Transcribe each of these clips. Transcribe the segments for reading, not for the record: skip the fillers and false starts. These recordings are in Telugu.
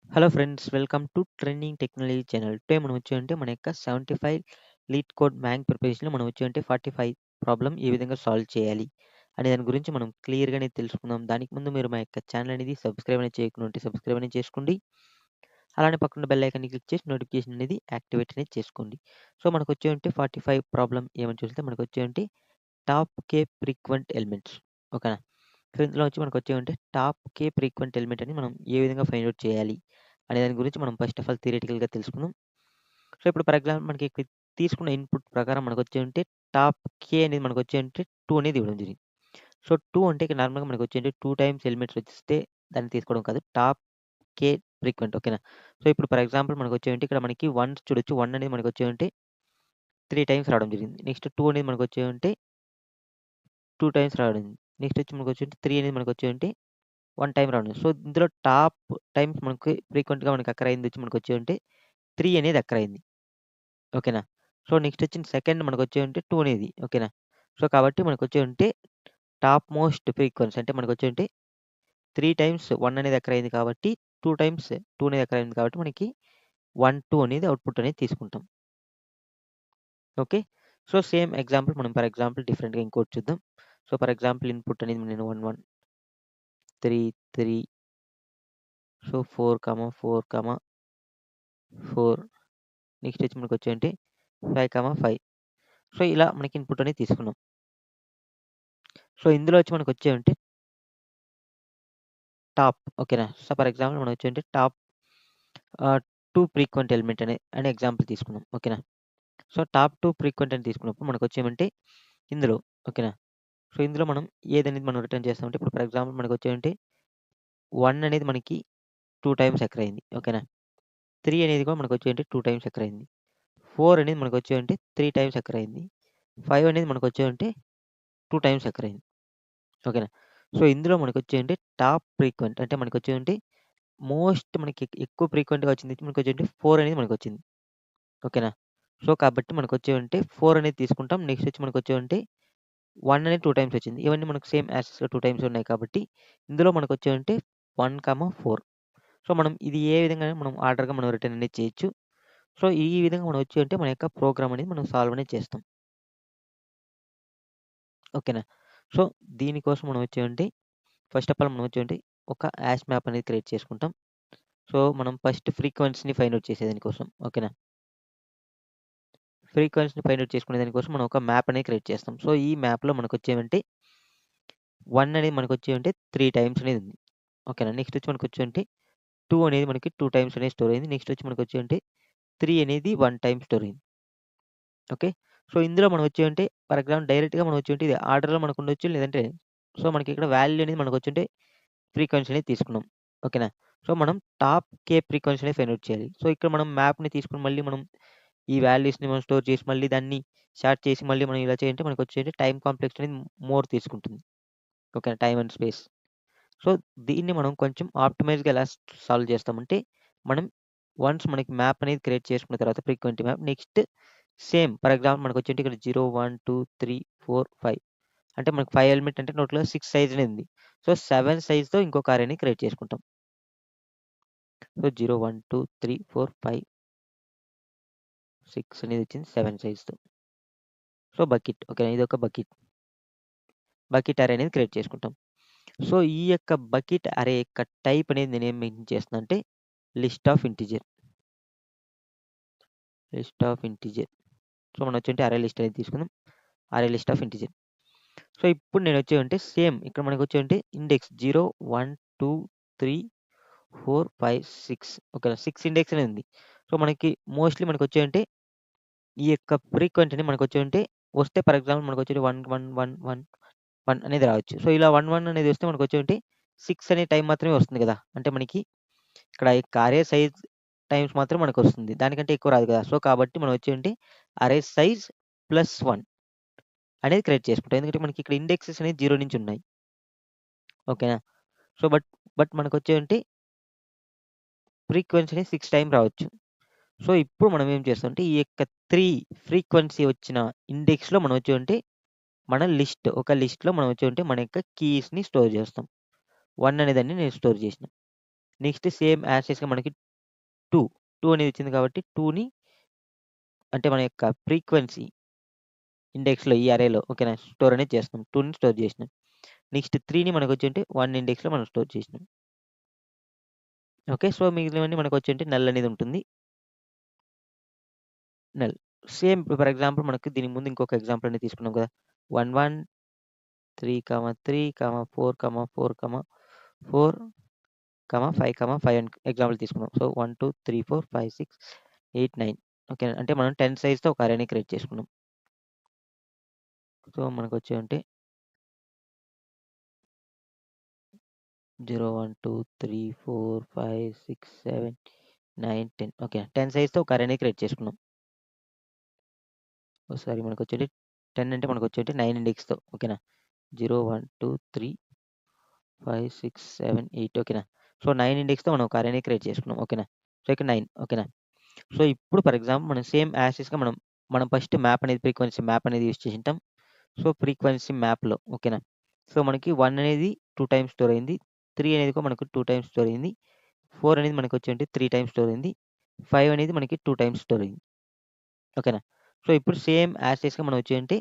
Hello friends, welcome to trending technology channel. Today మనం వచ్చి మన యొక్క 75 లీడ్ కోడ్ మ్యాంగ్ ప్రిపరేషన్‌లో మనం వచ్చి 45 ప్రాబ్లమ్ ఏ విధంగా సాల్వ్ చేయాలి అనే దాని గురించి మనం క్లియర్‌గానే తెలుసుకుందాం. దానికి ముందు మీరు మా యొక్క ఛానల్ అనేది సబ్స్క్రైబ్ అనేది చేయకుండా ఉంటే సబ్స్క్రైబ్ అనేది చేసుకోండి. అలానే పక్కన బెల్ ఐకాన్‌ని క్లిక్ చేసి నోటిఫికేషన్ అనేది యాక్టివేట్ అనేది చేసుకోండి. సో మనకొచ్చేంటి 45 ప్రాబ్లమ్ ఏమని చూస్తే మనకొచ్చేంటి టాప్ కే ఫ్రీక్వెంట్ ఎలిమెంట్స్. ఓకేనా? సో ఇందులో వచ్చి మనకొచ్చేంటి టాప్ కే ఫ్రీక్వెంట్ ఎలిమెంట్ అని మనం ఏ విధంగా ఫైండ్ ఔట్ చేయాలి అనే దాని గురించి మనం ఫస్ట్ ఆఫ్ ఆల్ థియరిటికల్‌గా తెలుసుకుందాం. సో ఇప్పుడు ఫర్ ఎగ్జాంపుల్ మనకి ఇక్కడ తీసుకున్న ఇన్‌పుట్ ప్రకారం మనకొచ్చేంటి టాప్ కే అనేది మనకొచ్చేంటి 2 అనేది ఇవ్వడం జరిగింది. సో 2 అంటే ఇక్కడ నార్మల్‌గా మనకొచ్చేంటి 2 టైమ్స్ ఎలిమెంట్స్ వచ్చేస్తే దాన్ని తీసుకోవడం కాదు. టాప్ కే ఫ్రీక్వెంట్. ఓకేనా? సో ఇప్పుడు ఫర్ ఎగ్జాంపుల్ మనకొచ్చేంటి ఇక్కడ మనకి 1 చూడొచ్చు. 1 అనేది మనకొచ్చేంటి 3 టైమ్స్ రావడం జరిగింది. నెక్స్ట్ 2 అనేది మనకొచ్చేంటి 2 టైమ్స్ రావడం. నెక్స్ట్ వచ్చి మనకొచ్చేంటి 3 అనేది మనకొచ్చేంటి 1 టైమ్ రావడం. సో ఇందులో టాప్ టైమ్స్ మనకి ఫ్రీక్వెంట్‌గా మనకి అక్కర్ అయింది వచ్చి మనకొచ్చేంటి 3 అనేది అక్కర్ అయింది. ఓకేనా? సో నెక్స్ట్ వచ్చిన సెకండ్ మనకొచ్చేంటి 2 అనేది. ఓకేనా? సో కాబట్టి మనకొచ్చేంటి టాప్ మోస్ట్ ఫ్రీక్వెన్సీ అంటే మనకొచ్చేంటి 3 టైమ్స్ 1 అనేది అక్కర్ అయింది కాబట్టి 2 టైమ్స్ 2 అనేది అక్కర్ అయింది కాబట్టి మనకి 1, 2 అనేది అవుట్‌పుట్ అనేది తీసుకుంటాం. ఓకే. సో సేమ్ ఎగ్జాంపుల్ మనం ఫర్ ఎగ్జాంపుల్ డిఫరెంట్‌గా ఇంకోటి చూద్దాం. సో ఫర్ ఎగ్జాంపుల్ ఇన్‌పుట్ అనేది నేను 1, 1, 3, 3 సో 4, 4, 4 నెక్స్ట్ వచ్చి మనకొచ్చేంటి 5, 5 సో ఇలా మనకి ఇన్‌పుట్ అనేది తీసుకున్నాం. సో ఇందులో వచ్చి మనకొచ్చేంటి టాప్. ఓకేనా? సో ఫర్ ఎగ్జాంపుల్ మనం వచ్చేంటి టాప్ 2 ఫ్రీక్వెంట్ ఎలిమెంట్ అనే ఎగ్జాంపుల్ తీసుకున్నాం. ఓకేనా? సో టాప్ 2 ఫ్రీక్వెంట్ అని తీసుకున్నప్పుడు మనకొచ్చేమంటే ఇందులో ఓకేనా? సో ఇందులో మనం ఏదనేది మనం రిటర్న్ చేస్తామంటే ఇప్పుడు ఫర్ ఎగ్జాంపుల్ మనకొచ్చేంటి 1 అనేది మనకి 2 టైమ్స్ అక్కర్ అయింది. ఓకేనా? 3 అనేది కూడా మనకొచ్చేంటి 2 టైమ్స్ అక్కర్ అయింది. 4 అనేది మనకొచ్చేంటి 3 టైమ్స్ అక్కర్ అయింది. 5 అనేది మనకొచ్చేంటి 2 టైమ్స్ అక్కర్ అయింది. ఓకేనా? సో ఇందులో మనకొచ్చేంటి టాప్ ఫ్రీక్వెంట్ అంటే మనకొచ్చేంటి మోస్ట్ మనకి ఎక్కువ ఫ్రీక్వెంట్‌గా వచ్చింది మనకొచ్చేంటి 4 అనేది మనకొచ్చింది. ఓకేనా? సో కాబట్టి మనకొచ్చేవంటే 4 అనేది తీసుకుంటాం. నెక్స్ట్ వచ్చి మనకొచ్చేవంటే 1 అనేది 2 టైమ్స్ వచ్చింది. ఇవన్నీ మనకు సేమ్ యాస్‌గా 2 టైమ్స్ ఉన్నాయి కాబట్టి ఇందులో మనకొచ్చేవంటే 1, 4 సో మనం ఇది ఏ విధంగా మనం ఆర్డర్‌గా మనం రిటర్న్ అనేది చేయొచ్చు. సో ఈ విధంగా మనం వచ్చి అంటే మన యొక్క ప్రోగ్రామ్ అనేది మనం సాల్వ్ అనేది చేస్తాం. ఓకేనా? సో దీనికోసం మనం వచ్చేవంటే ఫస్ట్ ఆఫ్ ఆల్ మనం వచ్చేవంటే ఒక హాష్ మ్యాప్ అనేది క్రియేట్ చేసుకుంటాం. సో మనం ఫస్ట్ ఫ్రీక్వెన్సీని ఫైండ్ ఔట్ చేసేదాని కోసం. ఓకేనా? ఫ్రీక్వెన్సీని ఫైండ్ ఔట్ చేసుకునే దానికోసం మనం ఒక మ్యాప్ అనేది క్రియేట్ చేస్తాం. సో ఈ మ్యాప్‌లో మనకొచ్చేవంటే 1 అనేది మనకొచ్చేవంటే 3 టైమ్స్ అనేది ఉంది. ఓకేనా? నెక్స్ట్ వచ్చి మనకొచ్చేవంటే 2 అనేది మనకి 2 టైమ్స్ అనేది స్టోర్ అయింది. నెక్స్ట్ వచ్చి మనకొచ్చేవంటే 3 అనేది 1 టైమ్ స్టోర్ అయింది. ఓకే. సో ఇందులో మనం వచ్చేవంటే ఫర్ ఎగ్జాంపుల్ డైరెక్ట్‌గా మనం వచ్చేవంటే ఇది ఆర్డర్‌లో మనకు ఉండొచ్చు. లేదంటే సో మనకి ఇక్కడ వాల్యూ అనేది మనకొచ్చేంటే ఫ్రీక్వెన్సీ అనేది తీసుకున్నాం. ఓకేనా? సో మనం టాప్ కే ఫ్రీక్వెన్సీ అనేది ఫైండ్ ఔట్ చేయాలి. సో ఇక్కడ మనం మ్యాప్‌ని తీసుకొని మళ్ళీ మనం ఈ వాల్యూస్‌ని మనం స్టోర్ చేసి మళ్ళీ దాన్ని సార్ట్ చేసి మళ్ళీ మనం ఇలా చేయంటే మనకొచ్చేది టైమ్ కాంప్లెక్స్ అనేది మోర్ తీసుకుంటుంది. ఓకేనా? Time and space. సో దీన్ని మనం కొంచెం ఆప్టిమైజ్‌గా ఎలా సాల్వ్ చేస్తామంటే మనం వన్స్ మనకి మ్యాప్ అనేది క్రియేట్ చేసుకున్న తర్వాత frequent map next same for example మనకొచ్చేంటి ఇక్కడ 0, 1, 2, 3, 4, 5 అంటే మనకు 5 ఎలిమెంట్ అంటే టోటల్‌గా 6 సైజ్ అనేది ఉంది. సో 7 సైజ్‌తో ఇంకొక అరేని క్రియేట్ చేసుకుంటాం. సో 0, 1, 2, 3, 4, 5, 6 అనేది వచ్చింది 7 సైజ్‌తో. సో బకెట్ ఓకేనా? ఇదొక బకెట్. బకెట్ అరే అనేది క్రియేట్ చేసుకుంటాం. సో ఈ యొక్క బకెట్ అరే యొక్క టైప్ అనేది నేనేం మెన్షన్ చేస్తున్నా అంటే list of integer. List of integer. So మనం వచ్చేంటి అరే లిస్ట్ అనేది తీసుకుందాం. అరే లిస్ట్ ఆఫ్ ఇంటిజర్. సో ఇప్పుడు నేను వచ్చేవంటే సేమ్ ఇక్కడ మనకు వచ్చేవంటే ఇండెక్స్ 0, 1, 2, 3, 4, 5, 6 ఓకేనా? 6 ఇండెక్స్ అనేది ఉంది. సో మనకి మోస్ట్‌లీ మనకొచ్చేవంటే ఈ యొక్క ఫ్రీక్వెంట్ అని మనకొచ్చేవంటే వస్తే ఫర్ ఎగ్జాంపుల్ మనకొచ్చేది 1, 1, 1, 1, 1 అనేది రావచ్చు. సో ఇలా 1, 1 అనేది వస్తే మనకొచ్చేవంటే 6 అనే టైం మాత్రమే వస్తుంది కదా! అంటే మనకి ఇక్కడ యొక్క అరే సైజ్ టైమ్స్ మాత్రం మనకొస్తుంది. దానికంటే ఎక్కువ రాదు కదా! సో కాబట్టి మనం వచ్చేంటి అరే సైజ్ ప్లస్ 1 అనేది క్రియేట్ చేసుకుంటాం. ఎందుకంటే మనకి ఇక్కడ ఇండెక్సెస్ అనేది 0 నుంచి ఉన్నాయి. ఓకేనా? సో బట్ మనకొచ్చేంటి ఫ్రీక్వెన్సీ అనేది 6 టైమ్ రావచ్చు. సో ఇప్పుడు మనం ఏం చేస్తామంటే ఈ యొక్క 3 ఫ్రీక్వెన్సీ వచ్చిన ఇండెక్స్‌లో మనం వచ్చేంటి మన ఒక లిస్ట్‌లో మనం వచ్చేంటి మన యొక్క కీస్‌ని స్టోర్ చేస్తాం. 1 అనేదాన్ని నేను స్టోర్ చేసిన. నెక్స్ట్ సేమ్ యాజ్ టీజ్‌గా మనకి 2 అనేది వచ్చింది కాబట్టి 2ని అంటే మన యొక్క ఫ్రీక్వెన్సీ ఇండెక్స్‌లో ఈ అరేలో ఓకేనా స్టోర్ అనేది చేస్తున్నాం. 2ని స్టోర్ చేసినాం. నెక్స్ట్ 3ని మనకొచ్చేంటి 1 ఇండెక్స్‌లో మనం స్టోర్ చేసినాం. ఓకే. సో, మిగిలినవన్నీ మనకొచ్చేంటి నల్ అనేది ఉంటుంది. నల్. సేమ్ ఫర్ ఎగ్జాంపుల్ మనకు దీని ముందు ఇంకొక ఎగ్జాంపుల్ అనేది తీసుకున్నాం కదా! 1, 1, 3, 3, 4, 4, 4, 5, 5 అని ఎగ్జాంపుల్ తీసుకున్నాం. So, 1, 2, 3, 4, 5, 6, 8, 9 okay. అంటే మనం 10 సైజ్‌తో ఒక అరేని క్రియేట్ చేసుకున్నాం. So, మనకొచ్చేవంటే 0, 1, 2, 3, 4, 5, 6, 7, 9, 10 okay. 10 సైజ్‌తో ఒక అరేని క్రియేట్ చేసుకున్నాం. ఓసారి మనకొచ్చేటి 10 అంటే మనకొచ్చేటి 9 ఇండెక్స్‌తో ఓకేనా. 0, 1, 2, 3, 5, 6, 7, 8 ఓకేనా. సో, 9 ఇండెక్స్‌తో మనం ఒక అరేని క్రియేట్ చేసుకున్నాం ఓకేనా. సో, ఇక్కడ 9 ఓకేనా. సో, ఇప్పుడు ఫర్ ఎగ్జాంపుల్ మనం సేమ్ యాజ్ టీజ్‌గా మనం ఫస్ట్ మ్యాప్ అనేది ఫ్రీక్వెన్సీ మ్యాప్ అనేది యూజ్ చేసుంటాం. సో, ఫ్రీక్వెన్సీ మ్యాప్‌లో ఓకేనా. సో, మనకి 1 అనేది 2 టైమ్స్ స్టోర్ అయింది. 3 అనేది కూడా మనకు 2 టైమ్స్ స్టోర్ అయింది. 4 అనేది మనకొచ్చేంటి 3 టైమ్స్ స్టోర్ అయింది. 5 అనేది మనకి 2 టైమ్స్ స్టోర్ అయింది. ఓకేనా. సో, ఇప్పుడు సేమ్ యాజ్ టీజ్‌గా మనం వచ్చేంటి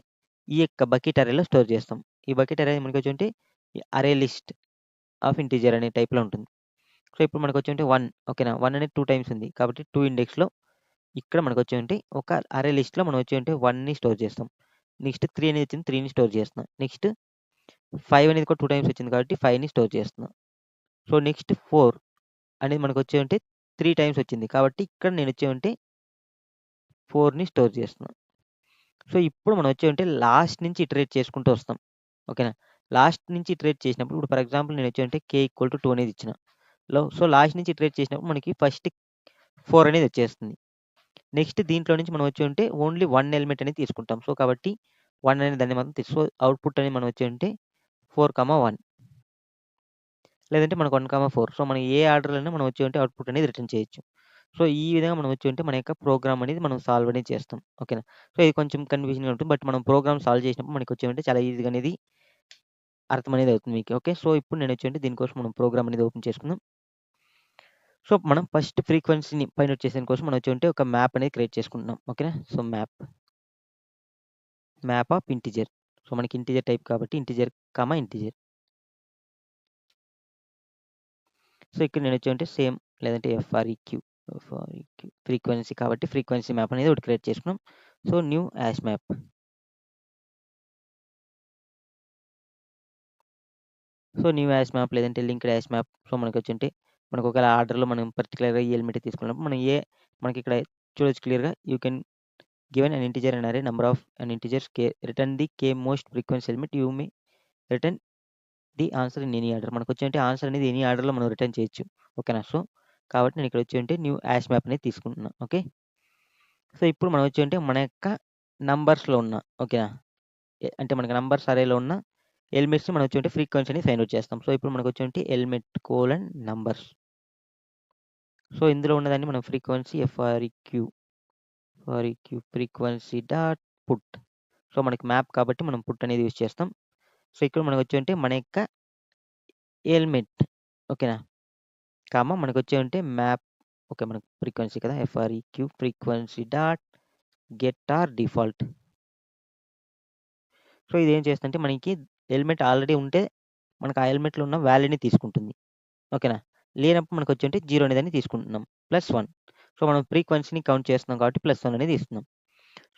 ఈ యొక్క బకెట్ అరేలో స్టోర్ చేస్తాం. ఈ బకెట్ అరే మనకొచ్చేంటి అరే లిస్ట్ ఆఫ్ ఇంటిజర్ అనే టైప్‌లో ఉంటుంది. సో, ఇప్పుడు మనకొచ్చేంటి 1 ఓకేనా. 1 అనేది 2 టైమ్స్ ఉంది. కాబట్టి 2 ఇండెక్స్‌లో ఇక్కడ మనకొచ్చేంటి ఒక అరే లిస్ట్‌లో మనం వచ్చేంటి 1ని స్టోర్ చేస్తాం. నెక్స్ట్ 3 అనేది వచ్చింది 3ని స్టోర్ చేస్తున్నాం. నెక్స్ట్ 5 అనేది కూడా 2 టైమ్స్ వచ్చింది కాబట్టి 5ని స్టోర్ చేస్తున్నాం. సో, నెక్స్ట్ 4 అనేది మనకొచ్చేంటి 3 టైమ్స్ వచ్చింది. కాబట్టి ఇక్కడ నేను వచ్చేంటి 4ని స్టోర్ చేస్తున్నాం. సో, ఇప్పుడు మనం వచ్చేంటి లాస్ట్ నుంచి ఇటరేట్ చేసుకుంటూ వస్తాం. ఓకేనా. లాస్ట్ నుంచి ఇటరేట్ చేసినప్పుడు ఇప్పుడు ఫర్ ఎగ్జాంపుల్ నేను వచ్చేంటి k = 2 అనేది ఇచ్చిన. సో, లాస్ట్ నుంచి ఇటరేట్ చేసినప్పుడు మనకి ఫస్ట్ 4 అనేది వచ్చేస్తుంది. నెక్స్ట్ దీంట్లో నుంచి మనం వచ్చేంటి ఓన్లీ 1 ఎలిమెంట్ అనేది తీసుకుంటాం. సో, కాబట్టి 1 అనే దాన్ని మాత్రం సో, అవుట్‌పుట్ అనేది మనం వచ్చేంటి 4, 1 లేదంటే మనకు 1, 4 సో, మనం ఏ ఆర్డర్‌లోనే మనం వచ్చేంటి అవుట్‌పుట్ అనేది రిటర్న్ చేయొచ్చు. సో, ఈ విధంగా మనం వచ్చేంటి మన యొక్క ప్రోగ్రామ్ అనేది మనం సాల్వ్ అనేది చేస్తాం. ఓకేనా. సో, ఇది కొంచెం కన్‌ఫ్యూజింగ్‌గా ఉంటుంది. బట్ మనం ప్రోగ్రామ్ సాల్వ్ చేసినప్పుడు మనకొచ్చేంటి చాలా ఈజీగా అనేది అర్థం అనేది అవుతుంది మీకు. ఓకే. సో, ఇప్పుడు నేను వచ్చేంటి దీనికోసం మనం ప్రోగ్రామ్ అనేది ఓపెన్ చేసుకుందాం. సో, మనం ఫస్ట్ ఫ్రీక్వెన్సీని ఫైండ్ ఔట్ చేసేదాని కోసం మనం వచ్చేంటి ఒక మ్యాప్ అనేది క్రియేట్ చేసుకుంటున్నాం. ఓకేనా. So, map of integer. So, మనకి ఇంటిజర్ టైప్ కాబట్టి ఇంటిజర్, ఇంటిజర్. సో, ఇక్కడ నేను వచ్చేంటి సేమ్ లేదంటే ఫ్రీక్వెన్సీ కాబట్టి ఫ్రీక్వెన్సీ మ్యాప్ అనేది ఒకటి క్రియేట్ చేసుకున్నాం. So, new hash map. So, new hash map లేదంటే లింక్డ్ హాష్ మ్యాప్. సో, మనకొచ్చేంటి మనకు ఒకవేళ ఆర్డర్‌లో మనం పర్టిక్యులర్‌గా ఈ ఎలిమెంట్ తీసుకున్నప్పుడు మనం మనకిక్కడ చూడొచ్చు క్లియర్‌గా you can given an integer and array number of an integers return the most frequency element you may return the answer in any order. మనకొచ్చేంటి ఆన్సర్ అనేది ఎనీ ఆర్డర్‌లో మనం రిటర్న్ చేయొచ్చు. ఓకేనా. సో, కాబట్టి నేను ఇక్కడ వచ్చేంటి న్యూ హాష్ మ్యాప్ అనేది తీసుకుంటున్నా. ఓకే. సో, ఇప్పుడు మనం వచ్చేంటి మన యొక్క నంబర్స్‌లో ఉన్న ఓకేనా. అంటే మనకి నంబర్స్ అరేలో ఉన్న ఎలిమెంట్స్‌ని మనం వచ్చేంటి ఫ్రీక్వెన్సీ అనేది ఫైండ్ ఔట్ చేస్తాం. సో, ఇప్పుడు మనకొచ్చేంటి ఎలిమెంట్ నంబర్స్. సో, ఇందులో ఉన్నదాన్ని మనం frequency frequency dot put. So, మనకి మ్యాప్ కాబట్టి మనం పుట్ అనేది యూజ్ చేస్తాం. సో, ఇక్కడ మనకొచ్చేంటి మన యొక్క ఎలిమెంట్ ఓకేనా. మనకొచ్చేంటి మ్యాప్ ఓకే. మనకు ఫ్రీక్వెన్సీ కదా! Frequency dot get default. So, ఇదేం చేస్తుందంటే మనకి ఎలిమెంట్ ఆల్రెడీ ఉంటే మనకు ఆ ఎలిమెంట్‌లో ఉన్న వాల్యూని తీసుకుంటుంది. ఓకేనా. లేనప్పుడు మనకొచ్చేంటి 0 అనేదాన్ని తీసుకుంటున్నాం. +1 సో, మనం ఫ్రీక్వెన్సీని కౌంట్ చేస్తున్నాం కాబట్టి +1 అనేది ఇస్తున్నాం.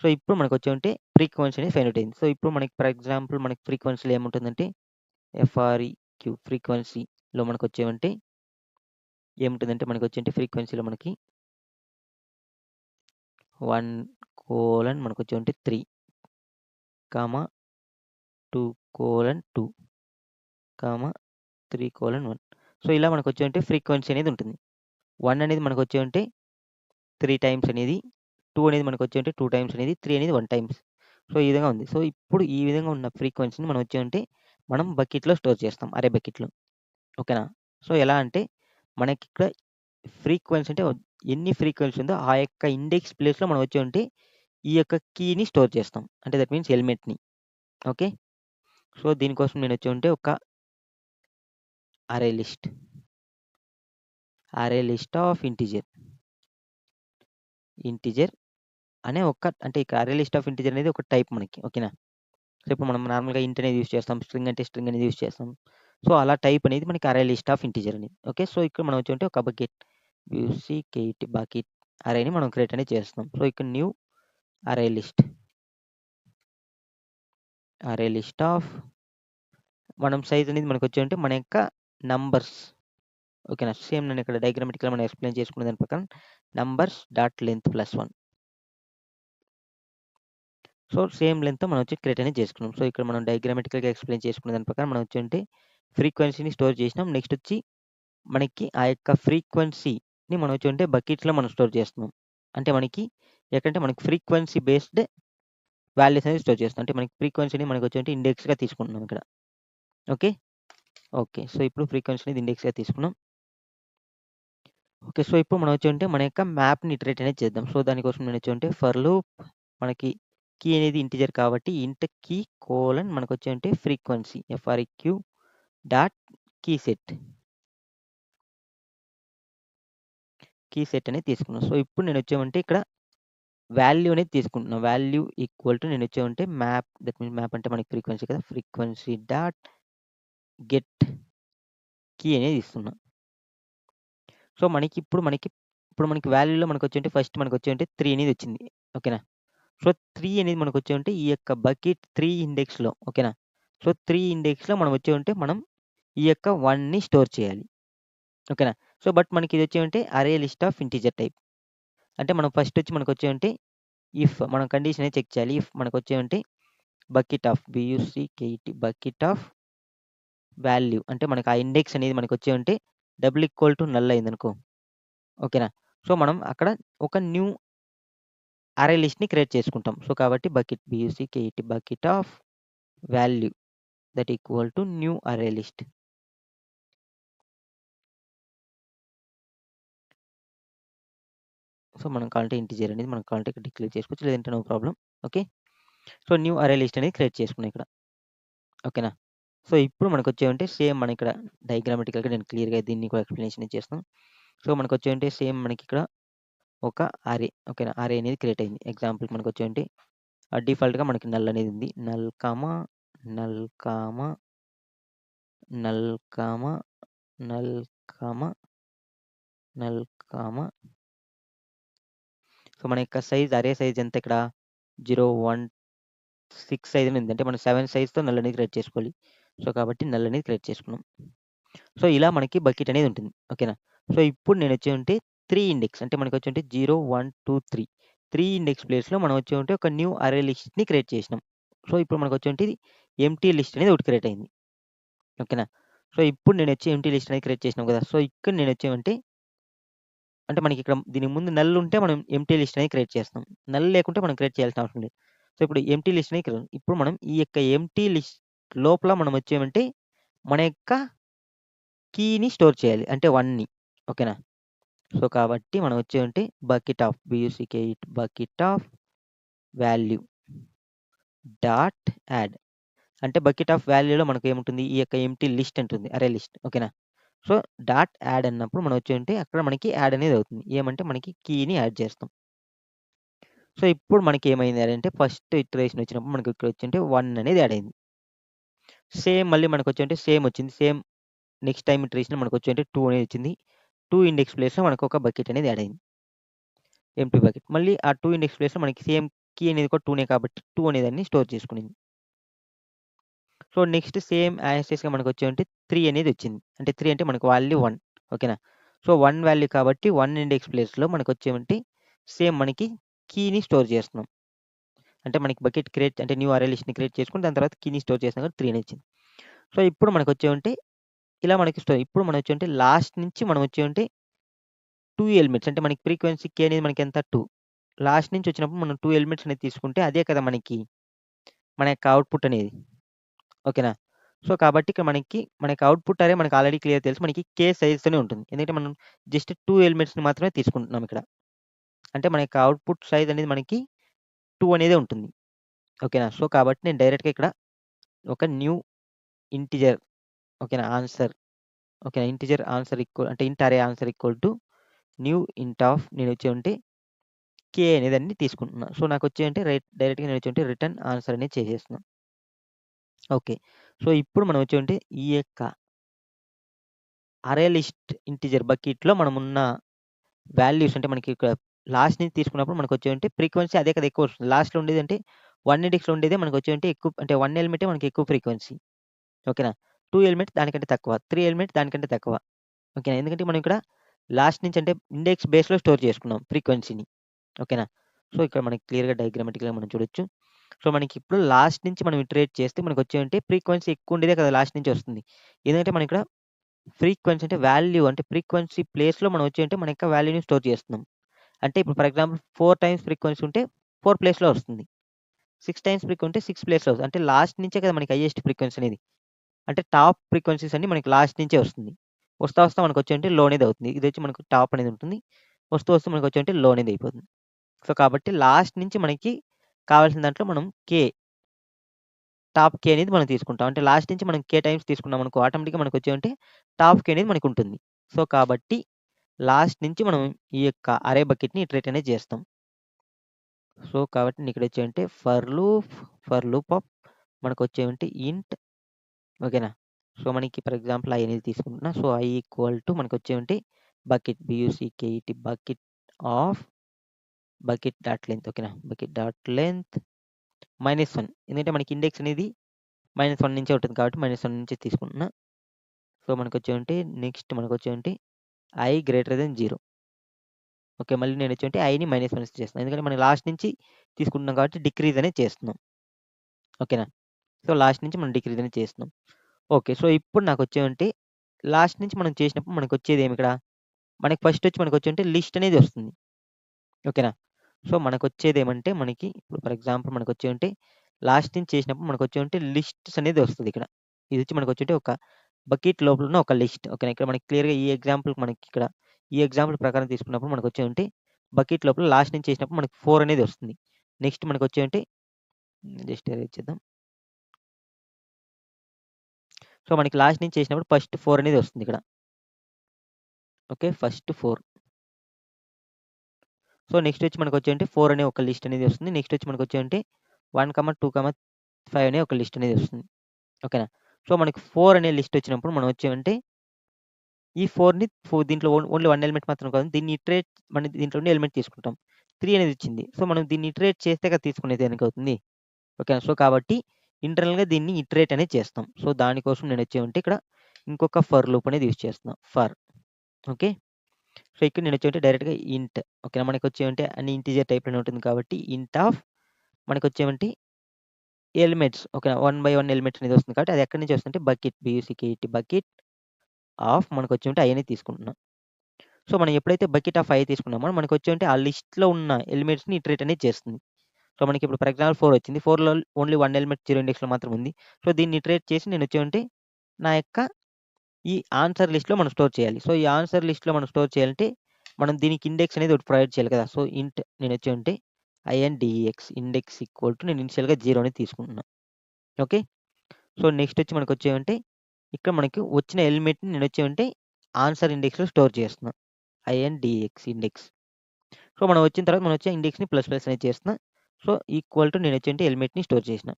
సో, ఇప్పుడు మనకొచ్చేంటి ఫ్రీక్వెన్సీ అనేది ఫైండ్ ఔట్ అయింది. సో, ఇప్పుడు మనకి ఫర్ ఎగ్జాంపుల్ మనకి ఫ్రీక్వెన్సీలో ఏముంటుందంటే ఫ్రీక్వెన్సీలో మనకొచ్చేవంటే ఏముంటుందంటే మనకొచ్చేంటి ఫ్రీక్వెన్సీలో మనకి 1 మనకొచ్చేంటి 3 2 3 సో, ఇలా మనకొచ్చేంటి ఫ్రీక్వెన్సీ అనేది ఉంటుంది. 1 అనేది మనకొచ్చేంటి 3 టైమ్స్ అనేది, 2 అనేది మనకొచ్చేంటి 2 టైమ్స్ అనేది, 3 అనేది 1 టైమ్స్. సో, ఈ విధంగా ఉంది. సో, ఇప్పుడు ఈ విధంగా ఉన్న ఫ్రీక్వెన్సీని మనం వచ్చేంటి మనం బకెట్‌లో స్టోర్ చేస్తాం. అరే బకెట్‌లో. ఓకేనా. సో, ఎలా అంటే మనకిక్కడ ఫ్రీక్వెన్సీ అంటే ఎన్ని ఫ్రీక్వెన్సీ ఉందో ఆ యొక్క ఇండెక్స్ ప్లేస్‌లో మనం వచ్చేంటి ఈ యొక్క కీని స్టోర్ చేస్తాం. అంటే దట్ మీన్స్ ఎలిమెంట్‌ని. ఓకే. సో, దీనికోసం నేను వచ్చేంటి ఒక అరే లిస్ట్. అరే లిస్ట్ ఆఫ్ ఇంటిజర్ అనే అంటే ఇక్కడ అరే లిస్ట్ ఆఫ్ ఇంటిజర్ అనేది ఒక టైప్ మనకి. ఓకేనా? సో ఇప్పుడు మనం నార్మల్‌గా ఇంట్ అనేది యూజ్ చేస్తాం. స్ట్రింగ్ అంటే స్ట్రింగ్ అనేది యూజ్ చేస్తాం. సో అలా టైప్ అనేది మనకి అరే లిస్ట్ ఆఫ్ ఇంటిజర్ అనేది. ఓకే. సో ఇక్కడ మనం వచ్చి ఒక బకెట్ యూసీకేటీ బకెట్ అరేని మనం క్రియేట్ అనేది చేస్తున్నాం. సో ఇక్కడ న్యూ అరే లిస్ట్ ఆఫ్ మనం సైజ్ అనేది మనకొచ్చి మన యొక్క నంబర్స్. ఓకేనా? సేమ్ నేను ఇక్కడ డయాగ్రామాటికల్‌గా మనం ఎక్స్‌ప్లెయిన్ చేసుకున్న దాని ప్రకారం numbers dot length +1. So same లెంగ్త్‌తో మనం క్రియేట్ అనేది చేసుకున్నాం. సో ఇక్కడ మనం డయాగ్రామాటికల్‌గా ఎక్స్‌ప్లెయిన్ చేసుకున్న దాని ప్రకారం మనం ఫ్రీక్వెన్సీని స్టోర్ చేసినాం. నెక్స్ట్ మనకి ఆ యొక్క ఫ్రీక్వెన్సీని మనం బకెట్స్‌లో మనం స్టోర్ చేస్తున్నాం. అంటే ఎక్కడంటే మనకి ఫ్రీక్వెన్సీ బేస్డ్ వాల్యూస్ అనేది స్టోర్ చేస్తాం. అంటే మనకి ఫ్రీక్వెన్సీని మనకొచ్చి ఇండెక్స్‌గా తీసుకుంటున్నాం ఇక్కడ. ఓకే. ఓకే. సో ఇప్పుడు ఫ్రీక్వెన్సీ అనేది ఇండెక్స్‌గా తీసుకున్నాం. ఓకే. సో ఇప్పుడు మనం మన యొక్క మ్యాప్‌ని ఇటరేట్ అనేది చేద్దాం. సో దానికోసం నేను ఫర్ లూప్ మనకి కీ అనేది ఇంటిజర్ కాబట్టి ఇంట్ కీ కోలన్ మనకొచ్చి frequency F R E Q dot key set అనేది తీసుకున్నాం. సో ఇప్పుడు నేను ఇక్కడ వాల్యూ అనేది తీసుకుంటున్నా. వాల్యూ ఈక్వల్ టు నేను మ్యాప్ దట్ మీన్స్ మ్యాప్ అంటే మనకి ఫ్రీక్వెన్సీ కదా! ఫ్రీక్వెన్సీ డాట్ గెట్ కీ అనేది ఇస్తున్నా. సో ఇప్పుడు మనకి వాల్యూలో ఫస్ట్ మనకొచ్చి 3 అనేది వచ్చింది. ఓకేనా? సో 3 అనేది మనకొచ్చి ఈ యొక్క బకెట్ 3 ఇండెక్స్‌లో. ఓకేనా? సో 3 ఇండెక్స్‌లో మనం మనం ఈ యొక్క 1ని స్టోర్ చేయాలి. ఓకేనా? సో బట్ మనకి ఇదొచ్చి అరే లిస్ట్ ఆఫ్ ఇంటిజర్ టైప్. అంటే మనం ఫస్ట్ మనకొచ్చి ఇఫ్ మనం కండిషన్ అనేది చెక్ చేయాలి. ఇఫ్ మనకొచ్చి bucket of B U C K T bucket of value అంటే మనకు ఆ ఇండెక్స్ అనేది మనకొచ్చి డబుల్ ఈక్వల్ టు నల్ అయిందనుకో. ఓకేనా? సో మనం అక్కడ ఒక న్యూ అరే లిస్ట్‌ని క్రియేట్ చేసుకుంటాం. సో కాబట్టి bucket B U C K T bucket of value that equal to new array list. So మనం కావాలంటే ఇంటిజర్ అనేది మనం కావాలంటే ఇక్కడ డిక్లేర్ చేసుకోవచ్చు. లేదంటే no problem. Okay. So new array list అనేది క్రియేట్ చేసుకున్నాం ఇక్కడ. ఓకేనా? సో ఇప్పుడు మనకొచ్చి సేమ్ మనం ఇక్కడ డయాగ్రామాటికల్‌గా నేను క్లియర్‌గా దీన్ని కూడా ఎక్స్‌ప్లనేషన్ ఇచ్చేస్తాను. సో మనకొచ్చి సేమ్ మనకిక్కడ ఒక అరే. ఓకేనా? అరే అనేది క్రియేట్ అయింది. ఎగ్జాంపుల్‌కి మనకొచ్చి డిఫాల్ట్‌గా మనకి నల్ అనేది ఉంది. Null comma, null comma, null comma, null comma, null comma so మన యొక్క అరే సైజ్ ఎంత ఇక్కడ 0, 1, 6 సైజ్ అని ఉంది. అంటే మనం 7 సైజ్‌తో నల్ అనేది క్రియేట్ చేసుకోవాలి. సో కాబట్టి నల్ అనేది క్రియేట్ చేసుకున్నాం. సో ఇలా మనకి బకెట్ అనేది ఉంటుంది. ఓకేనా? సో ఇప్పుడు నేనొచ్చి 3 ఇండెక్స్ అంటే మనకొచ్చి 0, 1, 2, 3 ఇండెక్స్ ప్లేస్‌లో మనం వచ్చి ఒక న్యూ అరే లిస్ట్‌ని క్రియేట్ చేసినాం. సో ఇప్పుడు మనకొచ్చి ఎంప్టీ లిస్ట్ అనేది ఒకటి క్రియేట్ అయింది. ఓకేనా? సో ఇప్పుడు నేనొచ్చి ఎంప్టీ లిస్ట్ అనేది క్రియేట్ చేసినాం కదా! సో ఇక్కడ నేనొచ్చి అంటే మనకిక్కడ దీనికి ముందు నల్ ఉంటే మనం ఎంప్టీ లిస్ట్ అనేది క్రియేట్ చేస్తాం. నల్ లేకుంటే మనం క్రియేట్ చేయాల్సిన అవసరం లేదు. సో ఇప్పుడు ఎంప్టీ లిస్ట్ అనేది ఇప్పుడు మనం ఈ యొక్క ఎంప్టీ లిస్ట్ లోపల మనం వచ్చేమంటే మన యొక్క కీని స్టోర్ చేయాలి. అంటే 1ని. ఓకేనా? సో కాబట్టి మనం వచ్చేమంటే bucket of bucket of value dot add. అంటే బకెట్ ఆఫ్ వాల్యూలో మనకు ఏముంటుంది? ఈ యొక్క ఎంప్టీ లిస్ట్ ఉంటుంది. అరే లిస్ట్. ఓకేనా? సో డాట్ యాడ్ అన్నప్పుడు మనం వచ్చి అక్కడ మనకి యాడ్ అనేది అవుతుంది. ఏమంటే మనకి కీని యాడ్ చేస్తాం. సో ఇప్పుడు మనకి ఏమైంది అంటే ఫస్ట్ ఇటరేషన్ వచ్చినప్పుడు మనకి ఇక్కడ వచ్చి 1 అనేది యాడ్ అయింది. సేమ్ మళ్ళీ మనకొచ్చి సేమ్ వచ్చింది. సేమ్ నెక్స్ట్ టైమ్ ఇటరేషన్ మనకొచ్చి 2 అనేది వచ్చింది. 2 ఇండెక్స్ ప్లేస్‌లో మనకు ఒక బకెట్ అనేది యాడ్ అయింది. Empty bucket. మళ్ళీ ఆ 2 ఇండెక్స్ ప్లేస్‌లో మనకి సేమ్ కీ అనేది కూడా 2నే కాబట్టి 2 అనేదాన్ని స్టోర్ చేసుకునింది. సో నెక్స్ట్ సేమ్ యాజ్ టీజ్‌గా మనకొచ్చి 3 అనేది వచ్చింది. అంటే 3 అంటే మనకు వాల్యూ 1. ఓకేనా? సో 1 వాల్యూ కాబట్టి 1 ఇండెక్స్ ప్లేస్‌లో మనకొచ్చేమంటే సేమ్ మనకి కీని స్టోర్ చేస్తున్నాం. అంటే మనకి బకెట్ క్రియేట్ అంటే న్యూ అరే లిస్ట్‌ని క్రియేట్ చేసుకొని దాని తర్వాత కీని స్టోర్ చేసాం కాబట్టి 3 అని వచ్చింది. సో ఇప్పుడు మనకొచ్చేమంటే ఇలా మనకి ఇప్పుడు మనం వచ్చి లాస్ట్ నుంచి మనం వచ్చి 2 ఎలిమెంట్స్ అంటే మనకి ఫ్రీక్వెన్సీ కే అనేది మనకి ఎంత 2. లాస్ట్ నుంచి వచ్చినప్పుడు మనం 2 ఎలిమెంట్స్ అనేది తీసుకుంటే అదే కదా మనకి మన యొక్క అవుట్‌పుట్ అనేది. ఓకేనా? సో కాబట్టి ఇక్కడ మనకి అవుట్‌పుట్ అరే మనకు ఆల్రెడీ క్లియర్ తెలుసు. మనకి కే సైజ్‌తోనే ఉంటుంది. ఎందుకంటే మనం జస్ట్ 2 ఎలిమెంట్స్‌ని మాత్రమే తీసుకుంటున్నాం ఇక్కడ. అంటే మన యొక్క అవుట్‌పుట్ సైజ్ అనేది మనకి 2 అనేదే ఉంటుంది. ఓకేనా? సో కాబట్టి నేను డైరెక్ట్‌గా ఇక్కడ ఒక న్యూ ఇంటిజర్ ఓకేనా? ఆన్సర్ ఓకేనా. ఇంటిజర్ ఆన్సర్ ఈక్వల్ అంటే ఇంట్ అరే ఆన్సర్ ఈక్వల్ టు న్యూ ఇంట్ ఆఫ్ నేను వచ్చి కే అనేది అన్ని తీసుకుంటున్నా. సో నాకు వచ్చి డైరెక్ట్‌గా నేను వచ్చి రిటర్న్ ఆన్సర్ అనేది చేసేస్తున్నా. ఓకే. సో ఇప్పుడు మనం వచ్చి ఈ యొక్క అరే లిస్ట్ ఇంటిజర్ బకెట్‌లో మనమున్న వాల్యూస్ అంటే మనకి ఇక్కడ లాస్ట్ నుంచి తీసుకున్నప్పుడు మనకొచ్చేవంటే ఫ్రీక్వెన్సీ అదే కదా ఎక్కువ వస్తుంది. లాస్ట్‌లో ఉండేదంటే 1 ఇండెక్స్‌లో ఉండేదే మనకొచ్చేవంటే ఎక్కువ అంటే 1 ఎలిమెంటే మనకి ఎక్కువ ఫ్రీక్వెన్సీ. ఓకేనా. 2 ఎలిమెంట్ దానికంటే తక్కువ. 3 ఎలిమెంట్ దానికంటే తక్కువ. ఓకేనా. ఎందుకంటే మనం ఇక్కడ లాస్ట్ నుంచి అంటే ఇండెక్స్ బేస్‌లో స్టోర్ చేసుకున్నాం ఫ్రీక్వెన్సీని. ఓకేనా. సో ఇక్కడ మనకి క్లియర్‌గా డయాగ్రామాటిక్‌గా మనం చూడొచ్చు. సో మనకి ఇప్పుడు లాస్ట్ నుంచి మనం ఇటరేట్ చేస్తే మనకొచ్చేవంటే ఫ్రీక్వెన్సీ ఎక్కువ ఉండేదే కదా లాస్ట్ నుంచి వస్తుంది. ఎందుకంటే మనం ఇక్కడ ఫ్రీక్వెన్సీ అంటే వాల్యూ అంటే ఫ్రీక్వెన్సీ ప్లేస్‌లో మనం మన యొక్క వాల్యూని స్టోర్ చేస్తున్నాం. అంటే ఇప్పుడు ఫర్ ఎగ్జాంపుల్ 4 టైమ్స్ ఫ్రీక్వెన్సీ ఉంటే 4 ప్లేస్‌లో వస్తుంది. 6 టైమ్స్ ఫ్రీక్వెన్సీ ఉంటే 6 ప్లేస్‌లో వస్తుంది. అంటే లాస్ట్ నుంచే కదా మనకి హైయెస్ట్ ఫ్రీక్వెన్సీ అనేది. అంటే టాప్ ఫ్రీక్వెన్సీస్ అన్నీ మనకి లాస్ట్ నుంచే వస్తుంది. వస్తా వస్తా మనకొచ్చేంటి లో అనేది అవుతుంది. ఇదొచ్చి మనకు టాప్ అనేది ఉంటుంది. వస్తూ వస్తూ మనకొచ్చేంటి లో అనేది అయిపోతుంది. సో కాబట్టి లాస్ట్ నుంచి మనకి కావాల్సిన దాంట్లో మనం టాప్ కే అనేది మనం తీసుకుంటాం. అంటే లాస్ట్ నుంచి మనం కే టైమ్స్ తీసుకున్నామనుకో ఆటోమేటిక్‌గా మనకొచ్చేంటి టాప్ కే అనేది మనకుంటుంది. సో కాబట్టి లాస్ట్ నుంచి మనం ఈ యొక్క అరే బకెట్‌ని ఇటరేట్ అనేది చేస్తాం. సో కాబట్టి నీకిక్కడొచ్చేయంటే ఫర్ లూప్ ఆఫ్ మనకొచ్చేవంటే ఇంట్ ఓకేనా. సో మనకి ఫర్ ఎగ్జాంపుల్ ఐ అనేది తీసుకుంటున్నా. సో ఐ ఈక్వల్ టు మనకొచ్చేవంటే bucket B U C K E T bucket of bucket dot length ఓకేనా. బకెట్ డాట్ లెంత్ -1 ఎందుకంటే మనకి ఇండెక్స్ అనేది -1 నుంచే ఉంటుంది కాబట్టి -1 నుంచి తీసుకుంటున్నా. సో మనకొచ్చేవంటే నెక్స్ట్ మనకొచ్చేవంటే ఐ గ్రేటర్ దెన్ 0 ఓకే. మళ్ళీ నేనొచ్చేవంటే ఐని -1 చేస్తున్నాను. ఎందుకంటే మనం లాస్ట్ నుంచి తీసుకుంటున్నాం కాబట్టి డిక్రీజ్ అనేది చేస్తున్నాం. ఓకేనా. సో లాస్ట్ నుంచి మనం డిక్రీజ్ అనేది చేస్తున్నాం. ఓకే. సో ఇప్పుడు నాకొచ్చేవంటే లాస్ట్ నుంచి మనం చేసినప్పుడు మనకొచ్చేదేమి ఇక్కడ? మనకి ఫస్ట్ వచ్చి మనకొచ్చేవంటే లిస్ట్ అనేది వస్తుంది. ఓకేనా. సో మనకొచ్చేదేమంటే మనకి ఇప్పుడు ఫర్ ఎగ్జాంపుల్ మనకొచ్చేవంటే లాస్ట్ నుంచి చేసినప్పుడు మనకొచ్చేవంటే లిస్ట్స్ అనేది వస్తదిక్కడ. ఇదొచ్చి మనకొచ్చేంటే ఒక బకెట్ లోపల ఉన్న ఒక లిస్ట్. ఓకేనా. ఇక్కడ మనకి క్లియర్‌గా ఈ ఎగ్జాంపుల్ మనకిక్కడ ఈ ఎగ్జాంపుల్ ప్రకారం తీసుకున్నప్పుడు మనకొచ్చేవంటే బకెట్ లోపల లాస్ట్ నుంచి చేసినప్పుడు మనకి 4 అనేది వస్తుంది. నెక్స్ట్ మనకొచ్చేవంటే జస్ట్ ఎరేజ్ చేద్దాం. సో మనకి లాస్ట్ నుంచి చేసినప్పుడు ఫస్ట్ 4 అనేది వస్తుందిక్కడ. ఓకే. ఫస్ట్ 4. సో నెక్స్ట్ వచ్చి మనకొచ్చేంటే 4 అనే ఒక లిస్ట్ అనేది వస్తుంది. నెక్స్ట్ వచ్చి మనకొచ్చేంటే 1, 2, 5 అనే ఒక లిస్ట్ అనేది వస్తుంది. ఓకేనా. సో మనకి 4 అనే లిస్ట్ వచ్చినప్పుడు మనం వచ్చేమంటే ఈ 4ని దీంట్లో ఓన్లీ 1 ఎలిమెంట్ మాత్రం కాదు. దీన్ని ఇటరేట్ మన దీంట్లో నుండి ఎలిమెంట్ తీసుకుంటాం. 3 అనేది వచ్చింది. సో మనం దీన్ని ఇటరేట్ చేస్తే కదా తీసుకునేది దేనికవుతుంది. ఓకేనా. సో కాబట్టి ఇంటర్నల్‌గా దీన్ని ఇటరేట్ అనేది చేస్తాం. సో దానికోసం నేనొచ్చేమంటే ఇక్కడ ఇంకొక ఫర్ లూప్ అనేది యూజ్ చేస్తున్నా. For okay. సో ఇక్కడ నేనొచ్చేమంటే డైరెక్ట్‌గా ఇంట్ ఓకేనా. మనకొచ్చేమంటే అన్ని ఇంటిజర్ టైప్‌లోనే ఉంటుంది కాబట్టి ఇంట్ ఆఫ్ మనకొచ్చేమంటే ఎలిమెంట్స్ ఓకేనా. 1 బై 1 ఎలిమెంట్స్ అనేది వస్తుంది కాబట్టి అది ఎక్కడి నుంచి వస్తుందంటే bucket B U C K E T bucket of మనకొచ్చేమంటే I అనేది తీసుకుంటున్నాం. సో మనం ఎప్పుడైతే బకెట్ ఆఫ్ ఐ తీసుకున్నామో మనకొచ్చేమంటే ఆ లిస్ట్‌లో ఉన్న ఎలిమెంట్స్‌ని ఇటరేట్ అనేది చేస్తుంది. సో మనకిప్పుడు ఫర్ ఎగ్జాంపుల్ 4 వచ్చింది. 4లో ఓన్లీ 1 ఎలిమెంట్ 0 ఇండెక్స్‌లో మాత్రం ఉంది. సో దీన్ని ఇటరేట్ చేసి నేనొచ్చేమంటే నా యొక్క ఈ ఆన్సర్ లిస్ట్‌లో మనం స్టోర్ చేయాలి. సో ఈ ఆన్సర్ లిస్ట్‌లో మనం స్టోర్ చేయాలంటే మనం దీనికి ఇండెక్స్ అనేది ఒకటి ప్రొవైడ్ చేయాలి కదా! సో ఇంట్ నేనొచ్చేమంటే ఐఎన్‌డీఈఎక్స్ ఇండెక్స్ ఈక్వల్ టు నేను ఇనిషియల్‌గా 0 అనేది తీసుకుంటున్నా. ఓకే. సో నెక్స్ట్ వచ్చి మనకొచ్చేమంటే ఇక్కడ మనకి వచ్చిన ఎలిమెంట్‌ని నేనొచ్చేమంటే ఆన్సర్ ఇండెక్స్‌లో స్టోర్ చేస్తున్నా. ఐఎన్‌డీఎక్స్ ఇండెక్స్. సో మనం వచ్చిన తర్వాత మనం వచ్చే ఇండెక్స్‌ని ప్లస్ ప్లస్ అనేది చేస్తున్నా. సో ఈక్వల్ టు నేనొచ్చేంటే ఎలిమెంట్‌ని స్టోర్ చేసిన.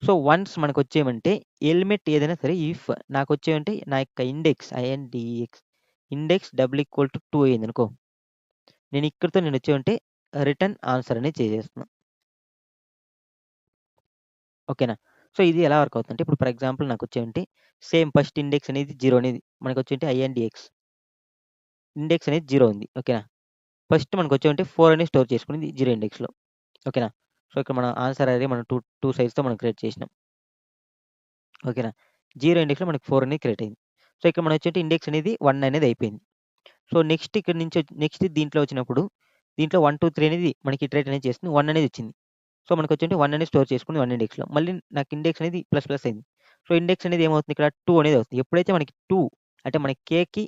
సో వన్స్ మనకొచ్చేమంటే ఎలిమెంట్ ఏదైనా సరే ఇఫ్ నాకొచ్చేమంటే నా యొక్క index I N D X index double equal to 2 అయిందనుకో నేను ఇక్కడితో నేనొచ్చేమంటే రిటర్న్ ఆన్సర్ అనేది చేసేస్తున్నా. ఓకేనా. సో ఇది ఎలా వర్క్ అవుతుందంటే ఇప్పుడు ఫర్ ఎగ్జాంపుల్ నాకొచ్చేమంటే సేమ్ ఫస్ట్ ఇండెక్స్ అనేది 0 అనేది మనకొచ్చేంటే ఐఎన్‌డీఎక్స్ ఇండెక్స్ అనేది 0 ఉంది. ఓకేనా. ఫస్ట్ మనకొచ్చేమంటే 4 అనేది స్టోర్ చేసుకునింది 0 ఇండెక్స్‌లో. ఓకేనా. సో ఇక్కడ మన ఆన్సర్ అరే మనం 2 సైడ్స్‌తో మనం క్రియేట్ చేసినాం. ఓకేనా. 0 ఇండెక్స్‌లో మనకి 4 అనేది క్రియేట్ అయింది. సో ఇక్కడ మనం వచ్చేటి ఇండెక్స్ అనేది 1 అనేది అయిపోయింది. సో నెక్స్ట్ ఇక్కడ నుంచి నెక్స్ట్ దీంట్లో వచ్చినప్పుడు దీంట్లో 1, 2, 3 అనేది మనకి ఇటరేట్ అనేది చేస్తుంది. 1 అనేది వచ్చింది. సో మనకొచ్చేంటి 1 అనేది స్టోర్ చేసుకుంది 1 ఇండెక్స్‌లో. మళ్ళీ నాకు ఇండెక్స్ అనేది ప్లస్ ప్లస్ అయింది. సో ఇండెక్స్ అనేది ఏమవుతుంది ఇక్కడ 2 అనేది అవుతుంది. ఎప్పుడైతే మనకి 2 అంటే మనకి కేకి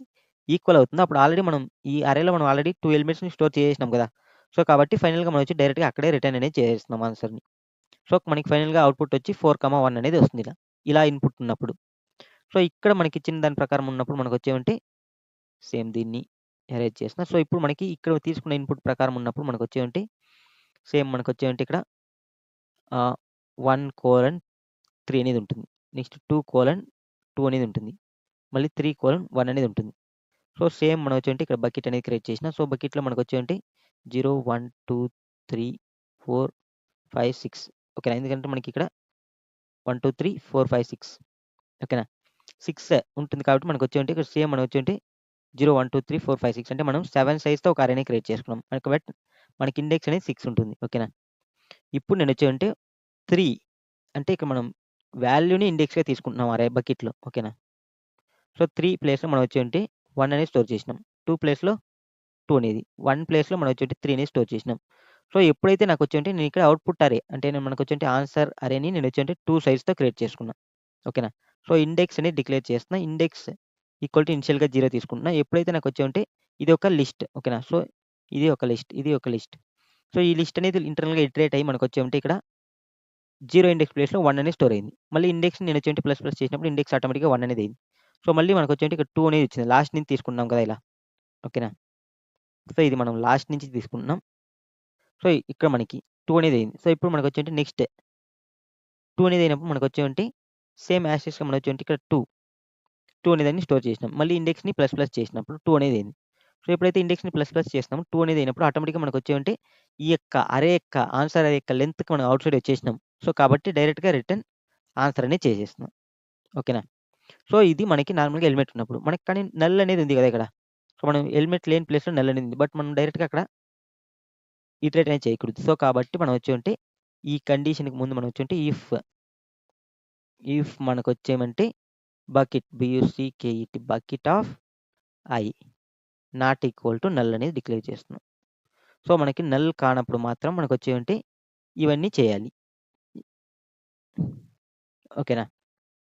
ఈక్వల్ అవుతుందో అప్పుడు ఆల్రెడీ మనం ఈ అరేలో మనం ఆల్రెడీ 2 ఎలిమెంట్స్‌ని స్టోర్ చేసేసినాం కదా! సో కాబట్టి ఫైనల్‌గా మనం వచ్చి డైరెక్ట్‌గా అక్కడే రిటర్న్ అనేది చేసేస్తున్నాం ఆన్సర్‌ని. సో మనకి ఫైనల్‌గా అవుట్‌పుట్ వచ్చి 4, 1 అనేది వస్తుంది ఇలా. ఇలా ఇన్‌పుట్ ఉన్నప్పుడు. సో ఇక్కడ మనకి ఇచ్చిన దాని ప్రకారం ఉన్నప్పుడు మనకొచ్చేమంటే సేమ్ దీన్ని ఎరేజ్ చేస్తున్నా. సో ఇప్పుడు మనకి ఇక్కడ తీసుకున్న ఇన్పుట్ ప్రకారం ఉన్నప్పుడు మనకొచ్చేమంటే సేమ్ మనకొచ్చేమంటే ఇక్కడ 1:3 అనేది ఉంటుంది. నెక్స్ట్ 2:2 అనేది ఉంటుంది. మళ్ళీ 3:1 అనేది ఉంటుంది. సో సేమ్ మనం వచ్చేంటి ఇక్కడ బకెట్ అనేది క్రియేట్ చేసిన. సో బకెట్‌లో మనకొచ్చేంటి 0, 1, 2, 3, 4, 5, 6 ఓకేనా. ఎందుకంటే మనకి ఇక్కడ 1, 2, 3, 4, 5, 6 ఓకేనా. 6 ఉంటుంది కాబట్టి మనకొచ్చేంటి ఇక్కడ సేమ్ మనం వచ్చేంటి 0, 1, 2, 3, 4, 5, 6 అంటే మనం 7 సైజ్‌తో ఒక అరేని క్రియేట్ చేసుకున్నాం. మనకి ఇండెక్స్ అనేది 6 ఉంటుంది. ఓకేనా. ఇప్పుడు నేను వచ్చేంటి 3 అంటే ఇక్కడ మనం వాల్యూని ఇండెక్స్‌గా తీసుకుంటున్నాం అరే బకెట్‌లో. ఓకేనా. సో 3 ప్లేస్‌లో మనం వచ్చేంటి 1 అనేది స్టోర్ చేసినాం. 2 ప్లేస్‌లో 2 అనేది. 1 ప్లేస్‌లో మనం వచ్చేంటి 3 అనేది స్టోర్ చేసినాం. సో ఎప్పుడైతే నాకొచ్చేంటి నేను ఇక్కడ అవుట్‌పుట్ అరే అంటే మనకొచ్చేంటి ఆన్సర్ అరేని నేను వచ్చేంటి 2 సైజ్‌తో క్రియేట్ చేసుకున్నా. ఓకేనా. సో ఇండెక్స్ అనేది డిక్లేర్ చేస్తున్నా. ఇండెక్స్ ఈక్వల్ టు ఇనిషియల్‌గా 0 తీసుకుంటున్నా. ఎప్పుడైతే నాకొచ్చేమంటే ఇది ఒక లిస్ట్. ఓకేనా. సో ఇది ఒక లిస్ట్. ఇది ఒక లిస్ట్. సో ఈ లిస్ట్ అనేది ఇంటర్నల్‌గా ఇటరేట్ అయ్యి మనకొచ్చేమంటే ఇక్కడ 0 ఇండెక్స్ ప్లేస్‌లో 1 అనేది స్టోర్ అయింది. మళ్ళీ ఇండెక్స్ నేను వచ్చేంటి ప్లస్ ప్లస్ చేసినప్పుడు ఇండెక్స్ ఆటోమేటిక్‌గా 1 అనేది అయింది. సో మళ్ళీ మనకొచ్చేంటి ఇక్కడ 2 అనేది వచ్చింది. లాస్ట్ నుంచి తీసుకున్నాం కదా ఇలా. ఓకేనా. సో ఇది మనం లాస్ట్ నుంచి తీసుకుంటున్నాం. సో ఇక్కడ మనకి 2 అనేది అయింది. సో ఇప్పుడు మనకొచ్చేంటి నెక్స్ట్ 2 అనేది అయినప్పుడు మనకొచ్చేంటి సేమ్ యాజ్ టీజ్‌గా మనకొచ్చేంటి ఇక్కడ 2 అనేదాన్ని స్టోర్ చేసినాం. మళ్ళీ ఇండెక్స్‌ని ప్లస్ ప్లస్ చేసినప్పుడు 2 అనేది అయింది. సో ఎప్పుడైతే ఇండెక్స్‌ని ప్లస్ ప్లస్ చేస్తామో 2 అనేది అయినప్పుడు ఆటోమేటిక్‌గా మనకొచ్చేమంటే ఈ యొక్క అరే యొక్క ఆన్సర్ అరే యొక్క లెంగ్త్‌కి మనం ఔట్ సైడ్ వచ్చేసినాం. సో కాబట్టి డైరెక్ట్‌గా రిటర్న్ ఆన్సర్ అనేది చేసేస్తున్నాం. ఓకేనా. సో ఇది మనకి నార్మల్‌గా ఎలిమెంట్ ఉన్నప్పుడు. మనకి కానీ నల్ అనేది ఉంది కదా ఇక్కడ. సో మనం ఎలిమెంట్ లేని ప్లేస్‌లో నల్ అనేది ఉంది. బట్ మనం డైరెక్ట్‌గా అక్కడ ఇటరేట్ అనేది చేయకూడదు. సో కాబట్టి మనం వచ్చేమంటే ఈ కండిషన్‌కి ముందు మనం వచ్చేంటి ఇఫ్ మనకొచ్చేమంటే bucket BUCKET bucket of I not equal to null అనేది డిక్లేర్ చేస్తున్నాం. సో మనకి నల్ కానప్పుడు మాత్రం మనకొచ్చేమంటే ఇవన్నీ చేయాలి. ఓకేనా.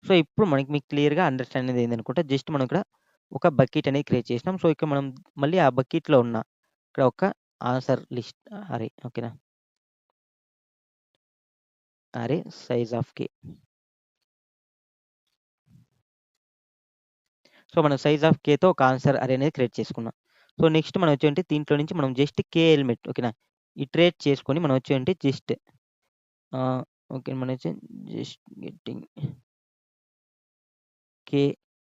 సో ఇప్పుడు మీకు క్లియర్‌గా అండర్‌స్టాండ్ అనేది అయిందనుకుంటా. జస్ట్ మనం ఇక్కడ ఒక బకెట్ అనేది క్రియేట్ చేసినాం. సో ఇక్కడ మనం మళ్ళీ ఆ బకెట్‌లో ఉన్న ఇక్కడ ఒక ఆన్సర్ లిస్ట్ అరే ఓకేనా. అరే సైజ్ ఆఫ్ కే. సో మనం సైజ్ ఆఫ్ కేతో ఒక ఆన్సర్ అరే అనేది క్రియేట్ చేసుకున్నాం. సో నెక్స్ట్ మనం వచ్చేంటి దీంట్లో నుంచి మనం జస్ట్ కే ఎలిమెంట్ ఓకేనా. ఇటరేట్ చేసుకొని మనం వచ్చేంటి జస్ట్ ఓకే మనం వచ్చి just getting K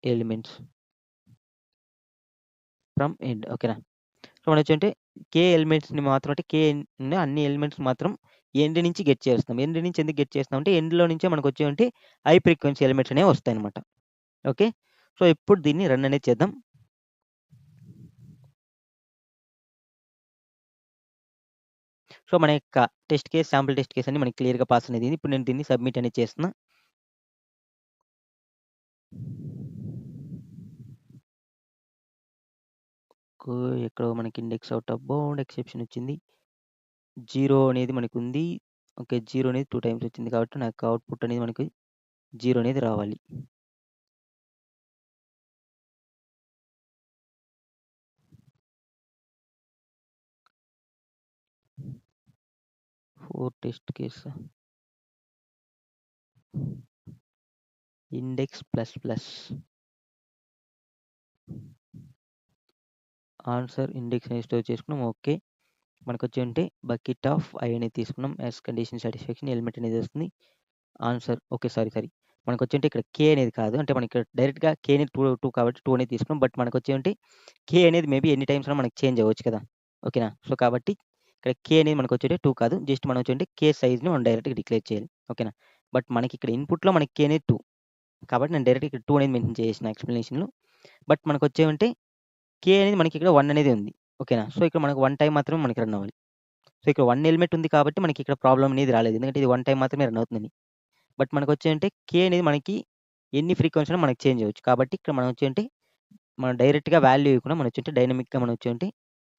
elements from end ఓకేనా. సో మనం వచ్చేంటి కే ఎలిమెంట్స్‌ని మాత్రం అంటే కే అన్ని ఎలిమెంట్స్ మాత్రం ఎండ్ నుంచి గెట్ చేస్తాం. ఎండ్ నుంచి ఎందుకు గెట్ చేస్తాం అంటే ఎండ్‌లో నుంచే మనకొచ్చేవంటి హై ఫ్రీక్వెన్సీ ఎలిమెంట్స్ అనేవి వస్తాయన్నమాట. ఓకే. సో ఇప్పుడు దీన్ని రన్ అనేది చేద్దాం. సో మన యొక్క test case, sample test case అన్ని మనకి క్లియర్‌గా పాస్ అనేది అయింది. ఇప్పుడు నేను దీన్ని సబ్మిట్ అనేది చేస్తున్నా. ఎక్కడో మనకి index out of bound exception వచ్చింది. 0 అనేది మనకుంది. ఓకే. 0 అనేది 2 టైమ్స్ వచ్చింది కాబట్టి నాకు అవుట్‌పుట్ అనేది మనకి 0 అనేది రావాలి. Four test case index plus plus answer index అనేది స్టోర్ చేసుకున్నాం. ఓకే. మనకొచ్చేంటి బకెట్ ఆఫ్ ఐ అనేది తీసుకున్నాం. యాస్ కండిషన్ సాటిస్ఫాక్షన్ ఎలిమెంట్ అనేది వస్తుంది. Answer okay. సారీ. మనకొచ్చేంటి ఇక్కడ కే అనేది కాదు. అంటే మనకి ఇక్కడ డైరెక్ట్‌గా కే అనేది 2 కాబట్టి 2 అనేది తీసుకున్నాం. బట్ మనకొచ్చేంటి కే అనేది మేబీ ఎన్ని టైమ్స్ అయినా మనకి చేంజ్ అవ్వచ్చు కదా! ఓకేనా. సో కాబట్టి ఇక్కడ కే అనేది మనకొచ్చేటి 2 కాదు. జస్ట్ మనం వచ్చేంటి కే సైజ్‌ని మనం డైరెక్ట్‌గా డిక్లేర్ చేయాలి. ఓకేనా. బట్ మనకి ఇక్కడ ఇన్‌పుట్‌లో మనకి కే అనేది 2 కాబట్టి నేను డైరెక్ట్‌గా ఇక్కడ 2 అనేది మెన్షన్ చేసేసిన ఎక్స్‌ప్లనేషన్‌లో. బట్ మనకొచ్చేమంటే కే అనేది మనకి ఇక్కడ 1 అనేది ఉంది. ఓకేనా. సో ఇక్కడ మనకు 1 టైమ్ మాత్రమే మనకి రన్ అవ్వాలి. సో ఇక్కడ 1 ఎలిమెంట్ ఉంది కాబట్టి మనకి ఇక్కడ ప్రాబ్లమ్ అనేది రాలేదు. ఎందుకంటే ఇది 1 టైమ్ మాత్రమే రన్ అవుతుందని. బట్ మనకొచ్చేంటే కే అనేది మనకి ఎన్ని ఫ్రీక్వెన్సీలో మనకి చేంజ్ అవ్వచ్చు. కాబట్టి ఇక్కడ మనం వచ్చేంటి మనం డైరెక్ట్‌గా వాల్యూ ఇవ్వకుండా మనం వచ్చేంటి డైనమిక్‌గా మనం వచ్చేంటి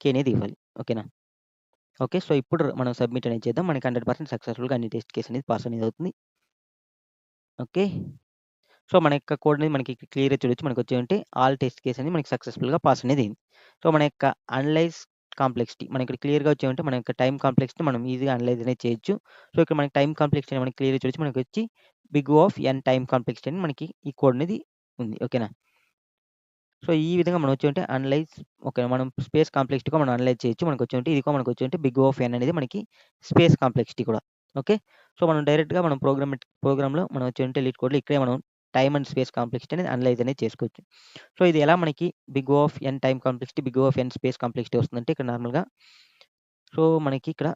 కే అనేది ఇవ్వాలి. ఓకేనా. ఓకే. సో ఇప్పుడు మనం సబ్మిట్ అనేది చేద్దాం. మనకి 100% సక్సెస్‌ఫుల్‌గా అన్ని టెస్ట్ కేస్ అనేది పాస్ అనేది అవుతుంది. ఓకే. సో మన యొక్క కోడ్ అనేది మనకి క్లియర్‌గా చూడొచ్చు. మనకొచ్చేంటి ఆల్ టెస్ట్ కేస్ అనేది మనకి సక్సెస్‌ఫుల్‌గా పాస్ అనేది అయింది. సో మన యొక్క అనలైజ్ కాంప్లెక్సిటీ మనకి ఇక్కడ క్లియర్‌గా వచ్చేమంటే మన యొక్క టైమ్ కాంప్లెక్సిటీ మనం ఈజీగా అనలైజ్ అనేది చేయొచ్చు. సో ఇక్కడ మనకి టైమ్ కాంప్లెక్సిటీ మనకి క్లియర్‌గా చూడొచ్చు. మనకొచ్చి big O of n time complexity అని మనకి ఈ కోడ్ అనేది ఉంది. ఓకేనా? సో, ఈ విధంగా మనం వచ్చి ఉంటే అనలైజ్ ఓకే. మనం స్పేస్ కాంప్లెక్సిటీగా మనం అనలైజ్ చేయొచ్చు. మనకొచ్చి ఉంటే ఇదిగో మనకొచ్చి ఉంటే బిగ్ O ఆఫ్ n అనేది మనకి స్పేస్ కాంప్లెక్సిటీ కూడా. ఓకే. సో, మనం డైరెక్ట్‌గా మనం ప్రోగ్రామ్‌లో మనం వచ్చి ఉంటే లీడ్ కోడ్‌లో ఇక్కడే మనం టైమ్ అండ్ స్పేస్ కాంప్లెక్సిటీ అనేది అనలైజ్ అనేది చేసుకోవచ్చు. సో, ఇది ఎలా మనకి big O of n time complexity, big O of n space complexity వస్తుందంటే ఇక్కడ నార్మల్‌గా సో, మనకి ఇక్కడ